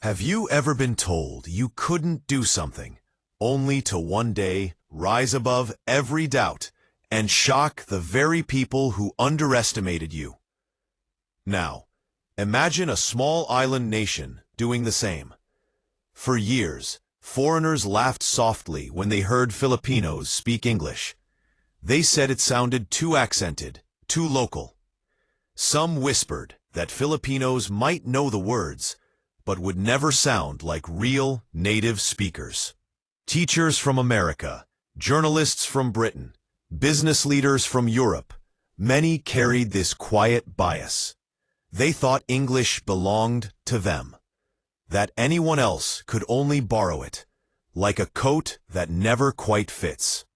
Have you ever been told you couldn't do something, only to one day rise above every doubt and shock the very people who underestimated you? Now, imagine a small island nation doing the same. For years, foreigners laughed softly when they heard Filipinos speak English. They said it sounded too accented, too local. Some whispered that Filipinos might know the words, but would never sound like real native speakers. Teachers from America, journalists from Britain, business leaders from Europe, many carried this quiet bias. They thought English belonged to them, that anyone else could only borrow it, like a coat that never quite fits.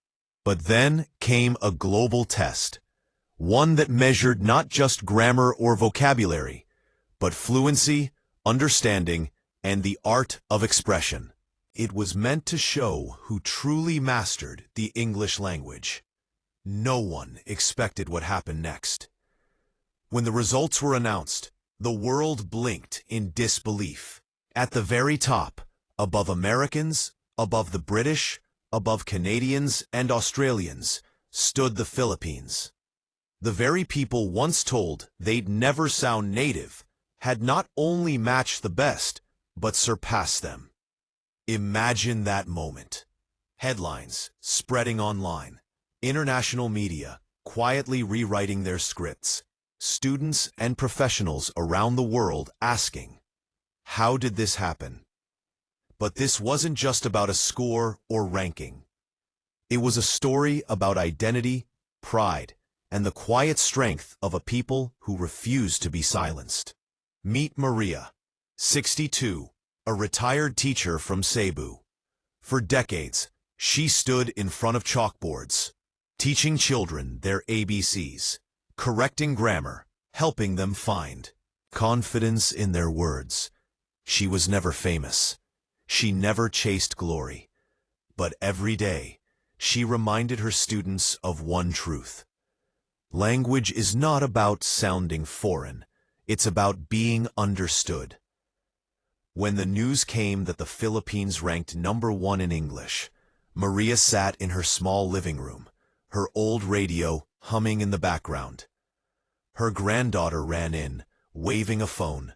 But then came a global test, one that measured not just grammar or vocabulary, but fluency, understanding, and the art of expression. It was meant to show who truly mastered the English language. No one expected what happened next. When the results were announced, the world blinked in disbelief. At the very top, above Americans, above the British, above Canadians and Australians, stood the Philippines. The very people once told they'd never sound native had not only matched the best, but surpassed them. Imagine that moment. Headlines spreading online, international media quietly rewriting their scripts, students and professionals around the world asking, how did this happen? But this wasn't just about a score or ranking. It was a story about identity, pride, and the quiet strength of a people who refused to be silenced. Meet Maria, 62, a retired teacher from Cebu. For decades, she stood in front of chalkboards, teaching children their ABCs, correcting grammar, helping them find confidence in their words. She was never famous. She never chased glory. But every day, she reminded her students of one truth. Language is not about sounding foreign. It's about being understood. When the news came that the Philippines ranked #1 in English, Maria sat in her small living room, her old radio humming in the background. Her granddaughter ran in, waving a phone.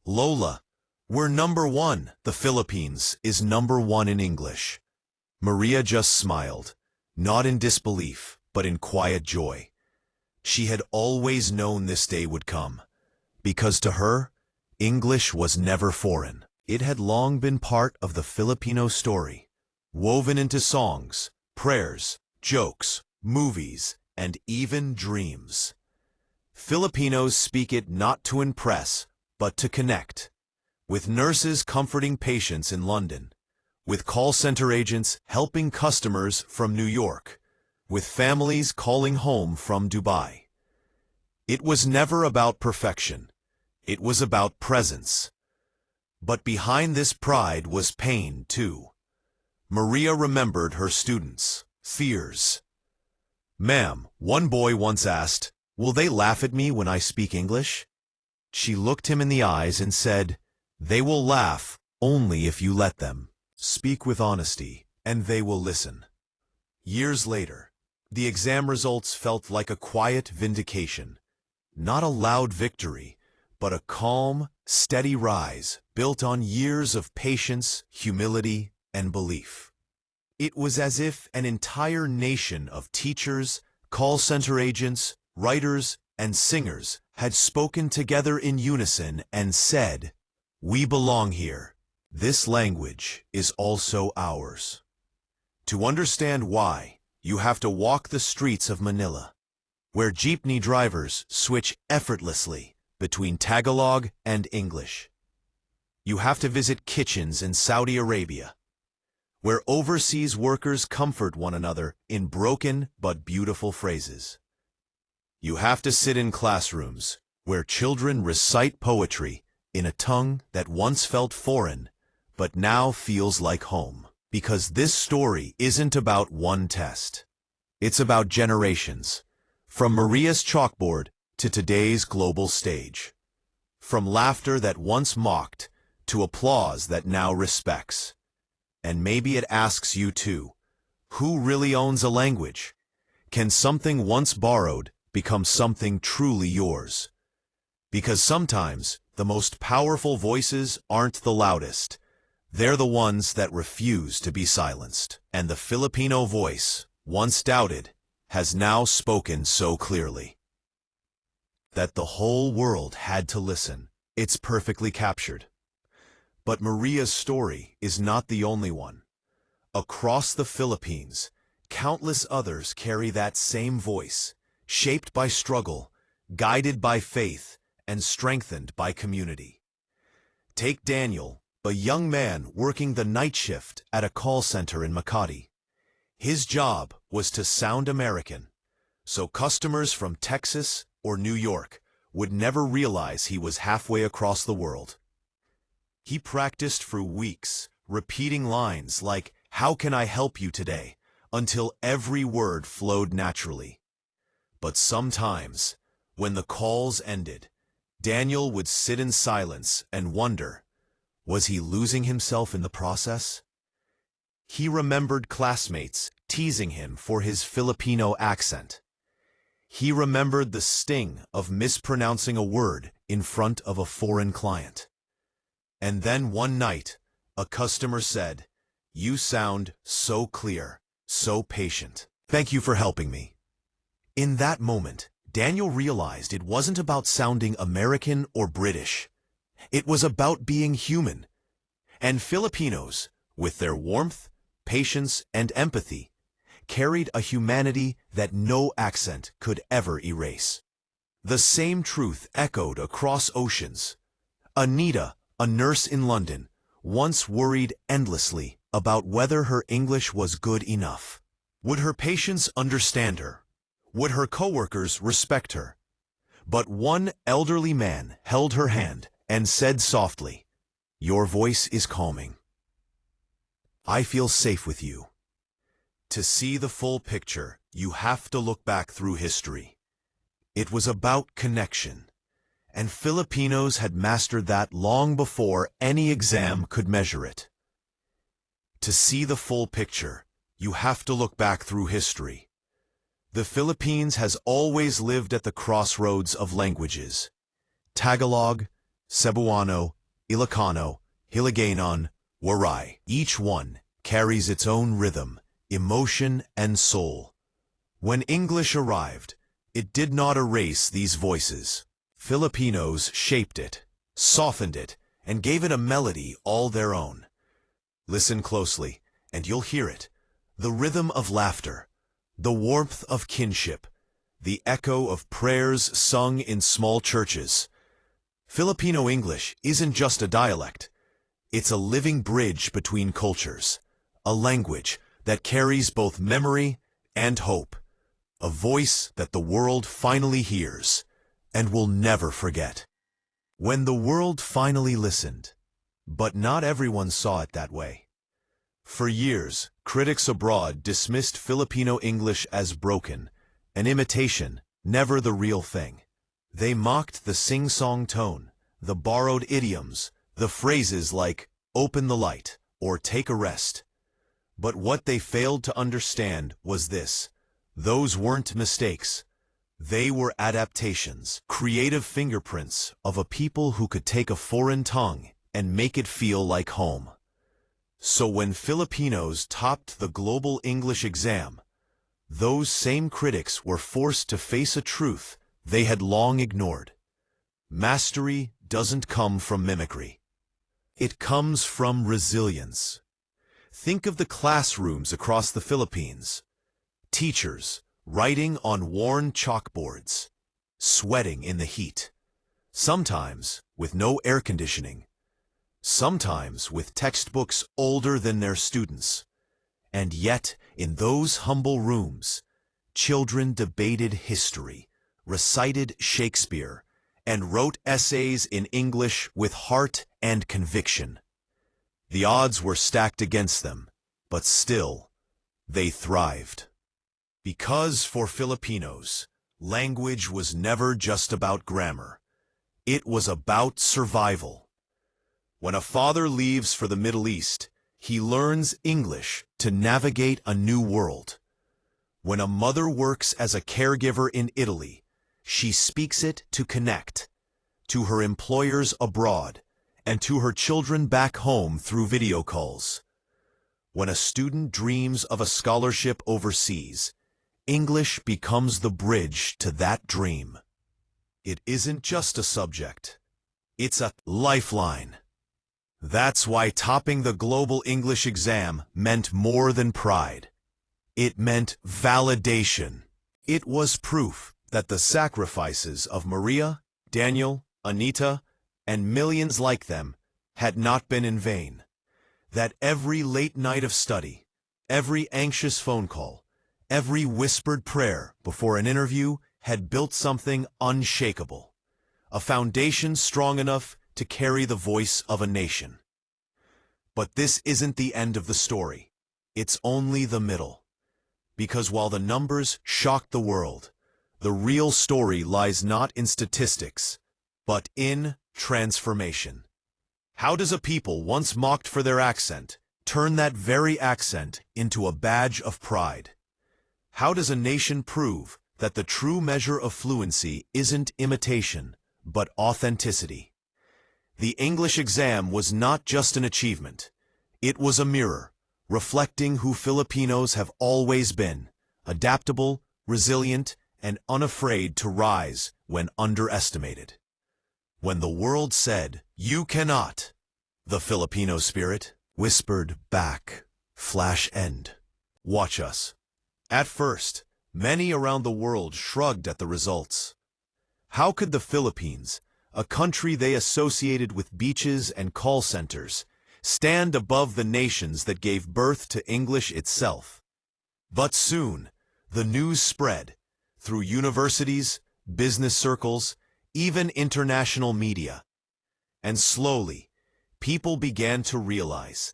"Lola, we're #1. The Philippines is #1 in English." Maria just smiled, not in disbelief, but in quiet joy. She had always known this day would come. Because to her, English was never foreign. It had long been part of the Filipino story, woven into songs, prayers, jokes, movies, and even dreams. Filipinos speak it not to impress, but to connect. With nurses comforting patients in London, with call center agents helping customers from New York, with families calling home from Dubai. It was never about perfection. It was about presence. But behind this pride was pain, too. Maria remembered her students' fears. "Ma'am," one boy once asked, "will they laugh at me when I speak English?" She looked him in the eyes and said, "They will laugh only if you let them. Speak with honesty, and they will listen." Years later, the exam results felt like a quiet vindication. Not a loud victory, but a calm, steady rise built on years of patience, humility, and belief. It was as if an entire nation of teachers, call center agents, writers, and singers had spoken together in unison and said, "We belong here. This language is also ours." To understand why, you have to walk the streets of Manila, where jeepney drivers switch effortlessly between Tagalog and English. You have to visit kitchens in Saudi Arabia, where overseas workers comfort one another in broken but beautiful phrases. You have to sit in classrooms where children recite poetry in a tongue that once felt foreign, but now feels like home. Because this story isn't about one test. It's about generations, from Maria's chalkboard to today's global stage. From laughter that once mocked, to applause that now respects. And maybe it asks you too, who really owns a language? Can something once borrowed become something truly yours? Because sometimes the most powerful voices aren't the loudest. They're the ones that refuse to be silenced. And the Filipino voice, once doubted, has now spoken so clearly that the whole world had to listen. It's perfectly captured. But Maria's story is not the only one. Across the Philippines, countless others carry that same voice, shaped by struggle, guided by faith, and strengthened by community. Take Daniel, a young man working the night shift at a call center in Makati. His job was to sound American, so customers from Texas or New York would never realize he was halfway across the world. He practiced for weeks, repeating lines like, "How can I help you today?" until every word flowed naturally. But sometimes, when the calls ended, Daniel would sit in silence and wonder, was he losing himself in the process? He remembered classmates teasing him for his Filipino accent. He remembered the sting of mispronouncing a word in front of a foreign client. And then one night, a customer said, "You sound so clear, so patient. Thank you for helping me." In that moment, Daniel realized it wasn't about sounding American or British. It was about being human. And Filipinos, with their warmth, patience, and empathy, carried a humanity that no accent could ever erase. The same truth echoed across oceans. Anita, a nurse in London, once worried endlessly about whether her English was good enough. Would her patients understand her? Would her coworkers respect her? But one elderly man held her hand and said softly, "Your voice is calming. I feel safe with you." To see the full picture, you have to look back through history. It was about connection, and Filipinos had mastered that long before any exam could measure it. To see the full picture, you have to look back through history. The Philippines has always lived at the crossroads of languages. Tagalog, Cebuano, Ilocano, Hiligaynon, Waray. Each one carries its own rhythm, emotion, and soul. When English arrived, it did not erase these voices. Filipinos shaped it, softened it, and gave it a melody all their own. Listen closely, and you'll hear it. The rhythm of laughter, the warmth of kinship, the echo of prayers sung in small churches. Filipino English isn't just a dialect. It's a living bridge between cultures, a language that carries both memory and hope, a voice that the world finally hears and will never forget. When the world finally listened, but not everyone saw it that way. For years, critics abroad dismissed Filipino English as broken, an imitation, never the real thing. They mocked the sing-song tone, the borrowed idioms, the phrases like, "open the light," or "take a rest." But what they failed to understand was this: those weren't mistakes. They were adaptations, creative fingerprints of a people who could take a foreign tongue and make it feel like home. So when Filipinos topped the global English exam, those same critics were forced to face a truth they had long ignored. Mastery doesn't come from mimicry. It comes from resilience. Think of the classrooms across the Philippines. Teachers writing on worn chalkboards, sweating in the heat, sometimes with no air conditioning, sometimes with textbooks older than their students. And yet, in those humble rooms, children debated history, recited Shakespeare, and wrote essays in English with heart and conviction. The odds were stacked against them, but still, they thrived. Because for Filipinos, language was never just about grammar. It was about survival. When a father leaves for the Middle East, he learns English to navigate a new world. When a mother works as a caregiver in Italy, she speaks it to connect to her employers abroad and to her children back home through video calls. When a student dreams of a scholarship overseas, English becomes the bridge to that dream. It isn't just a subject. It's a lifeline. That's why topping the global English exam meant more than pride. It meant validation. It was proof that the sacrifices of Maria, Daniel, Anita, and millions like them had not been in vain. That every late night of study, every anxious phone call, every whispered prayer before an interview had built something unshakable, a foundation strong enough to carry the voice of a nation. But this isn't the end of the story. It's only the middle. Because while the numbers shocked the world, the real story lies not in statistics, but in transformation. How does a people once mocked for their accent turn that very accent into a badge of pride? How does a nation prove that the true measure of fluency isn't imitation, but authenticity? The English exam was not just an achievement. It was a mirror, reflecting who Filipinos have always been: adaptable, resilient, and unafraid to rise when underestimated. When the world said, "You cannot," the Filipino spirit whispered back, "Flash end. Watch us." At first, many around the world shrugged at the results. How could the Philippines, a country they associated with beaches and call centers, stand above the nations that gave birth to English itself? But soon, the news spread through universities, business circles, even international media. And slowly, people began to realize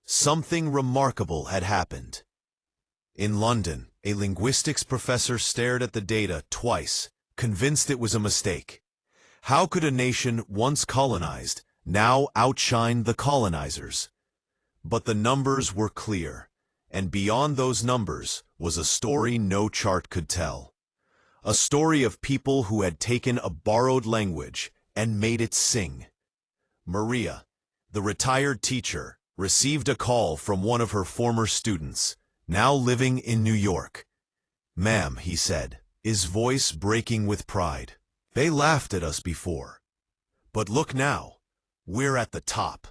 something remarkable had happened. In London, a linguistics professor stared at the data twice, convinced it was a mistake. How could a nation once colonized now outshine the colonizers? But the numbers were clear, and beyond those numbers was a story no chart could tell. A story of people who had taken a borrowed language and made it sing. Maria, the retired teacher, received a call from one of her former students, now living in New York. "Ma'am," he said, his voice breaking with pride, "they laughed at us before. But look now, we're at the top."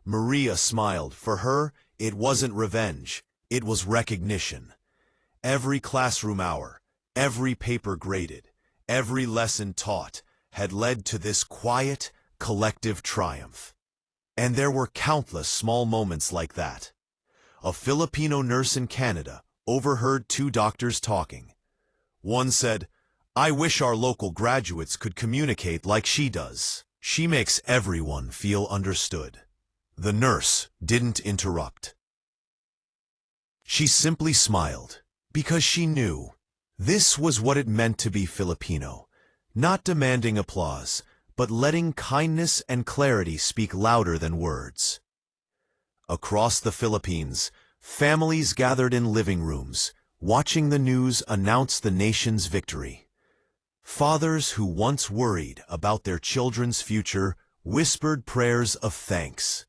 Maria smiled. For her, it wasn't revenge, it was recognition. Every classroom hour, every paper graded, every lesson taught had led to this quiet, collective triumph. And there were countless small moments like that. A Filipino nurse in Canada overheard two doctors talking. One said, "I wish our local graduates could communicate like she does. She makes everyone feel understood." The nurse didn't interrupt. She simply smiled, because she knew this was what it meant to be Filipino, not demanding applause, but letting kindness and clarity speak louder than words. Across the Philippines, families gathered in living rooms, watching the news announce the nation's victory. Fathers who once worried about their children's future whispered prayers of thanks.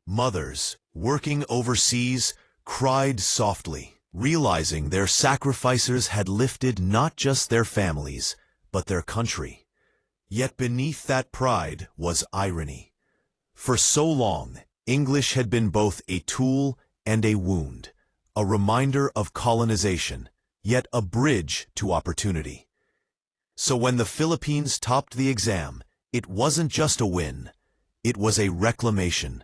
Mothers, working overseas, cried softly, realizing their sacrifices had lifted not just their families, but their country. Yet beneath that pride was irony. For so long, English had been both a tool and a wound, a reminder of colonization, yet a bridge to opportunity. So when the Philippines topped the exam, it wasn't just a win, it was a reclamation.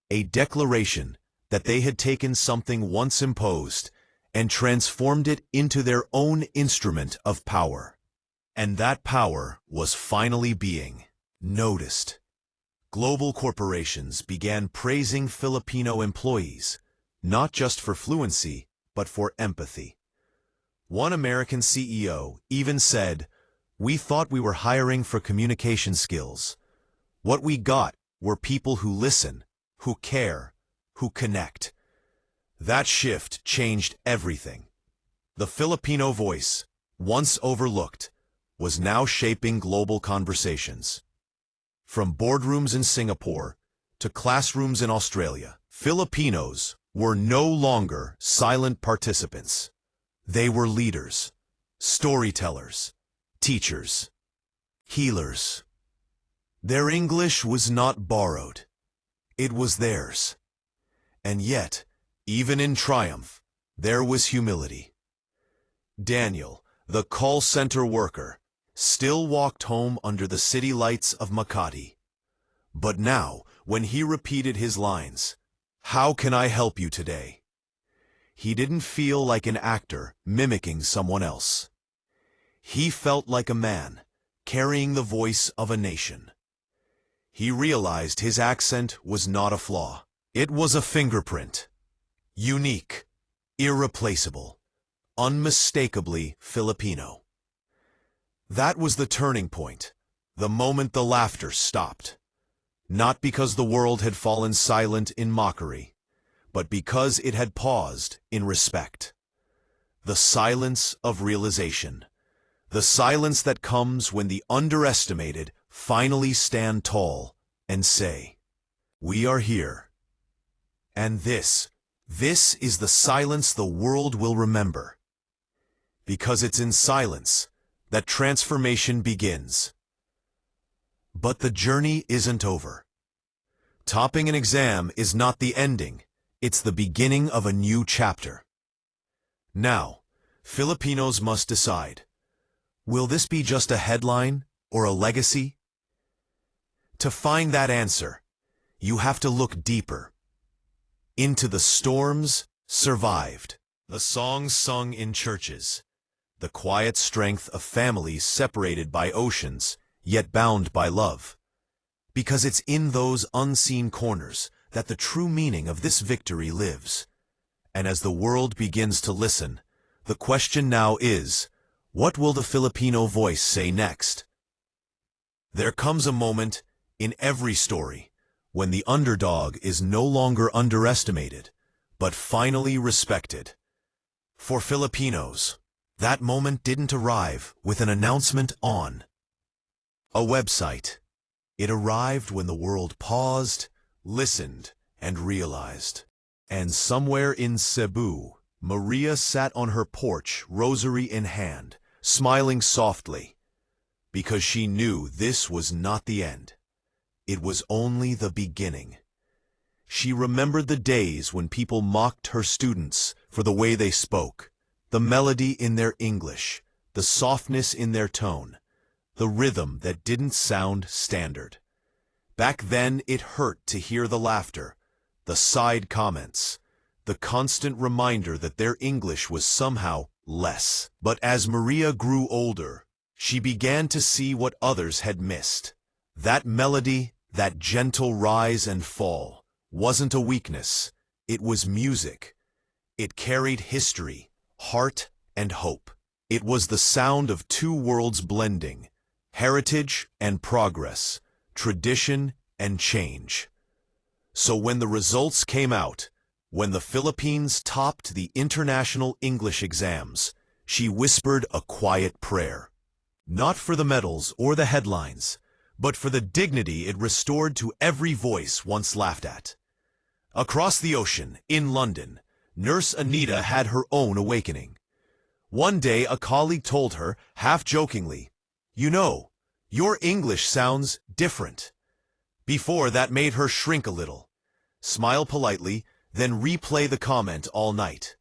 A declaration that they had taken something once imposed and transformed it into their own instrument of power. And that power was finally being noticed. Global corporations began praising Filipino employees, not just for fluency, but for empathy. One American CEO even said, "We thought we were hiring for communication skills. What we got were people who listen, who care, who connect. That shift changed everything. The Filipino voice, once overlooked, was now shaping global conversations. From boardrooms in Singapore to classrooms in Australia, Filipinos were no longer silent participants. They were leaders, storytellers, teachers, healers. Their English was not borrowed. It was theirs. And yet, even in triumph, there was humility. Daniel, the call center worker, still walked home under the city lights of Makati. But now, when he repeated his lines, "How can I help you today?" he didn't feel like an actor mimicking someone else. He felt like a man, carrying the voice of a nation. He realized his accent was not a flaw. It was a fingerprint. Unique, irreplaceable, unmistakably Filipino. That was the turning point, the moment the laughter stopped. Not because the world had fallen silent in mockery, but because it had paused in respect. The silence of realization. The silence that comes when the underestimated finally stand tall and say, "We are here." And this is the silence the world will remember. Because it's in silence that transformation begins. But the journey isn't over. Topping an exam is not the ending, it's the beginning of a new chapter. Now, Filipinos must decide, will this be just a headline or a legacy? To find that answer, you have to look deeper. Into the storms survived, the songs sung in churches, the quiet strength of families separated by oceans, yet bound by love. Because it's in those unseen corners that the true meaning of this victory lives. And as the world begins to listen, the question now is, what will the Filipino voice say next? There comes a moment in every story when the underdog is no longer underestimated, but finally respected. For Filipinos, that moment didn't arrive with an announcement on a website. It arrived when the world paused, listened, and realized. And somewhere in Cebu, Maria sat on her porch, rosary in hand, smiling softly, because she knew this was not the end. It was only the beginning. She remembered the days when people mocked her students for the way they spoke, the melody in their English, the softness in their tone, the rhythm that didn't sound standard. Back then it hurt to hear the laughter, the side comments, the constant reminder that their English was somehow less. But as Maria grew older, she began to see what others had missed. That melody, that gentle rise and fall, wasn't a weakness. It was music. It carried history, heart, and hope. It was the sound of two worlds blending, heritage and progress, tradition and change. So when the results came out, when the Philippines topped the international English exams, she whispered a quiet prayer. Not for the medals or the headlines, but for the dignity it restored to every voice once laughed at. Across the ocean, in London, Nurse Anita had her own awakening. One day a colleague told her, half-jokingly, "You know, your English sounds different." Before that made her shrink a little, smile politely, then replay the comment all night.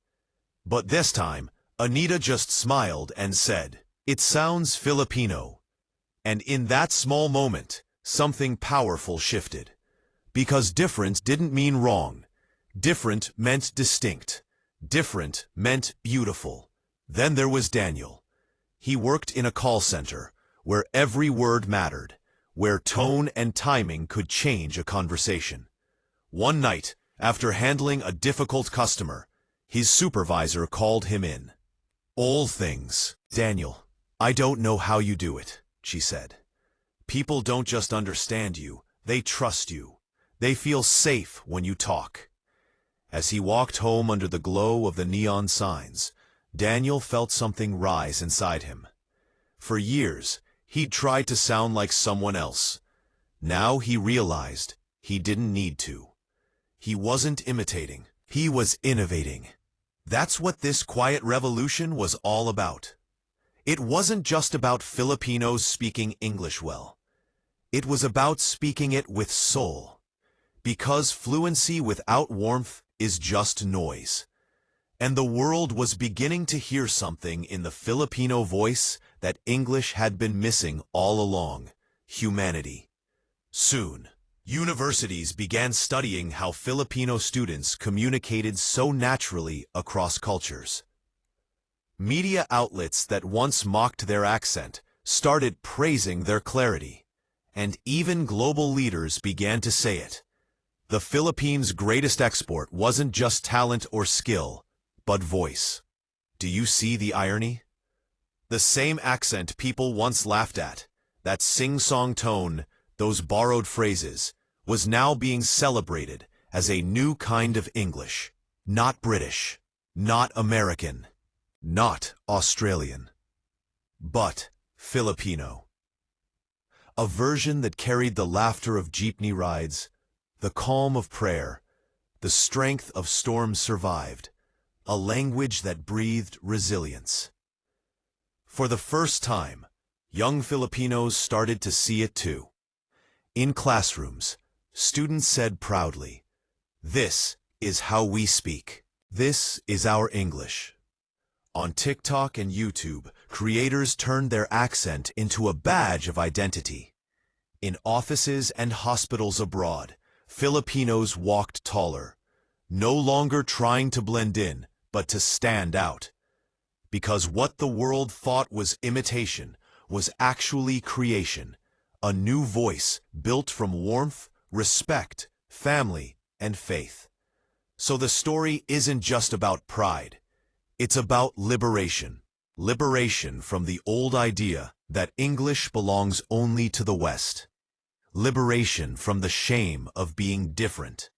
But this time, Anita just smiled and said, "It sounds Filipino." And in that small moment, something powerful shifted. Because different didn't mean wrong. Different meant distinct. Different meant beautiful. Then there was Daniel. He worked in a call center, where every word mattered, where tone and timing could change a conversation. One night, after handling a difficult customer, his supervisor called him in. "All things, Daniel, I don't know how you do it," she said. "People don't just understand you, They trust you. They feel safe when you talk. As he walked home under the glow of the neon signs, Daniel felt something rise inside him. For years, he'd tried to sound like someone else. Now he realized he didn't need to. He wasn't imitating. He was innovating. That's what this quiet revolution was all about. It wasn't just about Filipinos speaking English well. It was about speaking it with soul. Because fluency without warmth is just noise. And the world was beginning to hear something in the Filipino voice that English had been missing all along: humanity. Soon, universities began studying how Filipino students communicated so naturally across cultures. Media outlets that once mocked their accent started praising their clarity. And even global leaders began to say it. The Philippines' greatest export wasn't just talent or skill, but voice. Do you see the irony? The same accent people once laughed at, that sing-song tone, those borrowed phrases, was now being celebrated as a new kind of English. Not British, not American, not Australian, but Filipino. A version that carried the laughter of jeepney rides, the calm of prayer, the strength of storms survived, a language that breathed resilience. For the first time, young Filipinos started to see it too. In classrooms, students said proudly, "This is how we speak. This is our English." On TikTok and YouTube, creators turned their accent into a badge of identity. In offices and hospitals abroad, Filipinos walked taller, no longer trying to blend in, but to stand out. Because what the world thought was imitation was actually creation, a new voice built from warmth, respect, family, and faith. So the story isn't just about pride. It's about liberation. Liberation from the old idea that English belongs only to the West. Liberation from the shame of being different.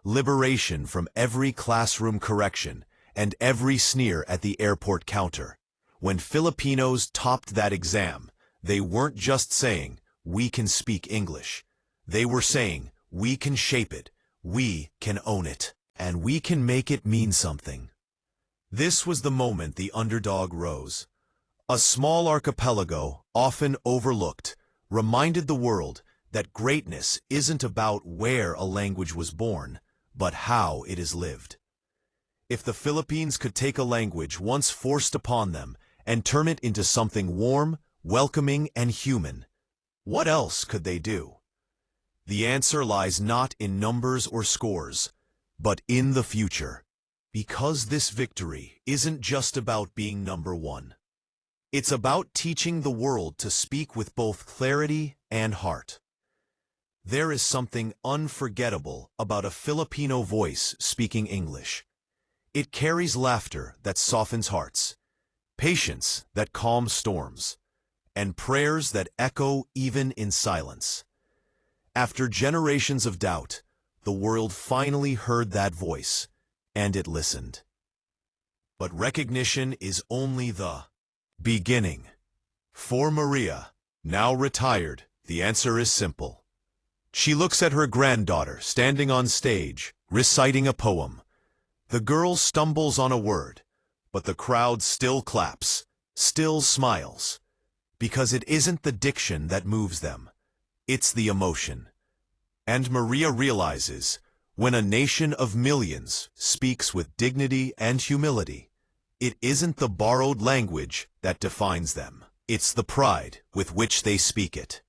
Liberation from every classroom correction and every sneer at the airport counter. When Filipinos topped that exam, they weren't just saying, "We can speak English." They were saying, "We can shape it, we can own it, and we can make it mean something." This was the moment the underdog rose. A small archipelago, often overlooked, reminded the world that greatness isn't about where a language was born, but how it is lived. If the Philippines could take a language once forced upon them and turn it into something warm, welcoming, and human, what else could they do? The answer lies not in numbers or scores, but in the future. Because this victory isn't just about being number one. It's about teaching the world to speak with both clarity and heart. There is something unforgettable about a Filipino voice speaking English. It carries laughter that softens hearts, patience that calms storms, and prayers that echo even in silence. After generations of doubt, the world finally heard that voice, and it listened. But recognition is only the beginning. For Maria, now retired, the answer is simple. She looks at her granddaughter standing on stage, reciting a poem. The girl stumbles on a word, but the crowd still claps, still smiles. Because it isn't the diction that moves them, it's the emotion. And Maria realizes, when a nation of millions speaks with dignity and humility, it isn't the borrowed language that defines them. It's the pride with which they speak it.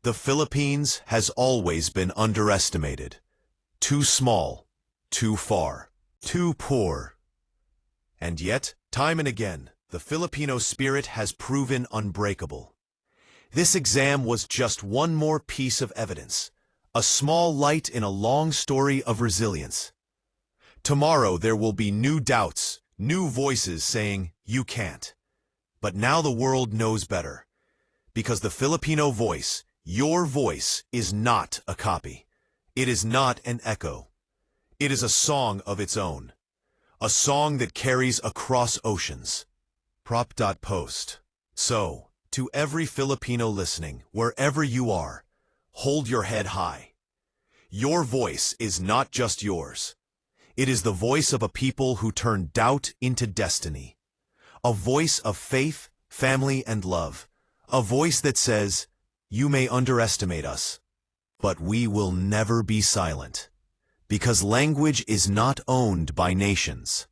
The Philippines has always been underestimated. Too small, too far, too poor. And yet, time and again, the Filipino spirit has proven unbreakable. This exam was just one more piece of evidence. A small light in a long story of resilience. Tomorrow there will be new doubts, new voices saying, "You can't." But now the world knows better. Because the Filipino voice, Your voice is not a copy. It is not an echo. It is a song of its own. A song that carries across oceans. Prop.post. So, to every Filipino listening, wherever you are, hold your head high. Your voice is not just yours. It is the voice of a people who turn doubt into destiny. A voice of faith, family, and love. A voice that says, "You may underestimate us, but we will never be silent." Because language is not owned by nations.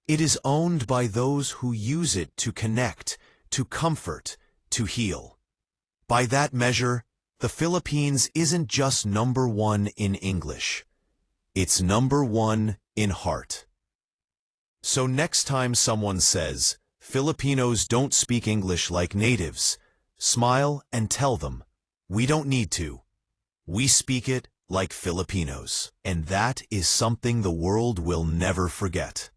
It is owned by those who use it to connect, to comfort, to heal. By that measure, the Philippines isn't just number one in English. It's number one in heart. So next time someone says, Filipinos don't speak English like natives, smile and tell them, we don't need to. We speak it like Filipinos. And that is something the world will never forget.